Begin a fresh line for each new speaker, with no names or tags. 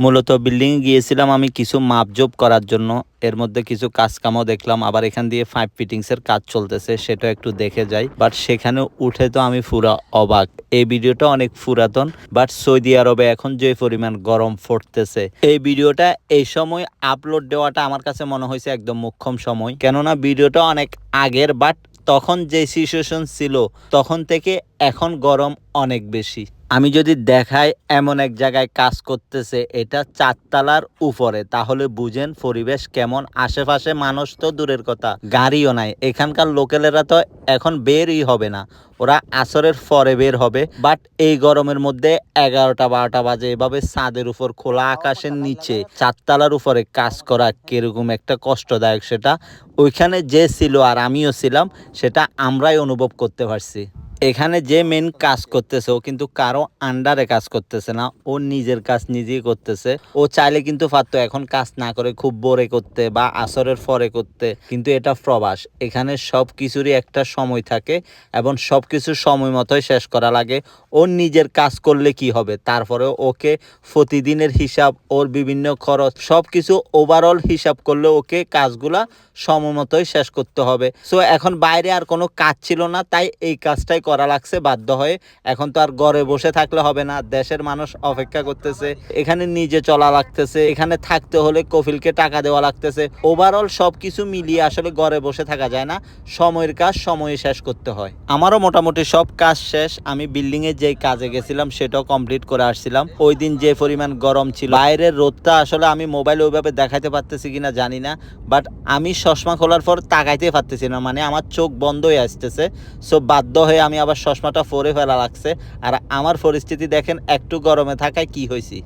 মূলত বিল্ডিং এ গিয়েছিলাম আমি কিছু মাপজোপ করার জন্য। এর মধ্যে কিছু কাজ কামও দেখলাম, আবার এখান দিয়ে পাইপ ফিটিংস এর কাজ চলতেছে, সেটা একটু দেখে যাই। বাট সেখানে উঠে তো আমি পুরা অবাক। এই ভিডিওটা অনেক পুরাতন, বাট সৌদি আরবে এখন যে পরিমাণ গরম পড়তেছে, এই ভিডিওটা এই সময় আপলোড দেওয়াটা আমার কাছে মনে হয়েছে একদম মোক্ষম সময়। কেননা ভিডিওটা অনেক আগের, বাট তখন যে সিচুয়েশন ছিল তখন থেকে এখন গরম অনেক বেশি। আমি যদি দেখাই এমন এক জায়গায় কাজ করতেছে, এটা 4 তলার উপরে, তাহলে বুঝেন পরিবেশ কেমন। আশেপাশে মানুষ তো দূরের কথা, গাড়িও নাই। এখানকার লোকেলেরা তো এখন বেরই হবে না, ওরা আসরের পরে বের হবে। বাট এই গরমের মধ্যে 11টা 12টা বাজে এভাবে ছাদের উপর খোলা আকাশের নিচে 4 তলার উপরে কাজ করা কিরকম একটা কষ্টদায়ক, সেটা ওইখানে যে ছিল আর আমিও ছিলাম, সেটা আমরাই অনুভব করতে পারছি। এখানে যে মেন কাজ করতেছে ও কিন্তু কারো আন্ডারে কাজ করতেছে না, ও নিজের কাজ নিজেই করতেছে। ও চাইলে কিন্তু পারতো এখন কাজ না করে খুব বোরে করতে বা আসরের পরে করতে, কিন্তু এটা প্রবাস। এখানে সব কিছুরই একটা সময় থাকে এবং সব কিছু সময় মতোই শেষ করা লাগে। ওর নিজের কাজ করলে কি হবে, তারপরে ওকে প্রতিদিনের হিসাব, ওর বিভিন্ন খরচ সব কিছু ওভারঅল হিসাব করলে ওকে কাজগুলা সময় মতোই শেষ করতে হবে। সো এখন বাইরে আর কোনো কাজ ছিল না, তাই এই কাজটাই করা লাগছে বাধ্য হয়ে। এখন তো আর ঘরে বসে থাকলে হবে না, দেশের মানুষ অপেক্ষা করতেছে, এখানে নিজে চলা লাগতেছে, এখানে থাকতে হলে কফিলকে টাকা দেওয়া লাগতেছে। ওভারঅল সবকিছু মিলিয়ে আসলে ঘরে বসে থাকা যায় না, সময়ের কাজ সময়ে শেষ করতে হয়। আমারও মোটামুটি সব কাজ শেষ। আমি বিল্ডিং এ যেই কাজে গেছিলাম সেটাও কমপ্লিট করে আসছিলাম। ওই দিন যে পরিমাণ গরম ছিল, বাইরের রোদটা আসলে আমি মোবাইলে ওইভাবে দেখাতে পারতেছি কিনা জানি না, বাট আমি চশমা খোলার পর তাকাইতে পারতেছি না, মানে আমার চোখ বন্ধ হয়ে আসতেছে। সো বাধ্য হয়ে আমি আবার চশমাটা পরে ফেলা লাগছে। আর আমার পরিস্থিতি দেখেন একটু গরমে থাকায় কি হয়েছি।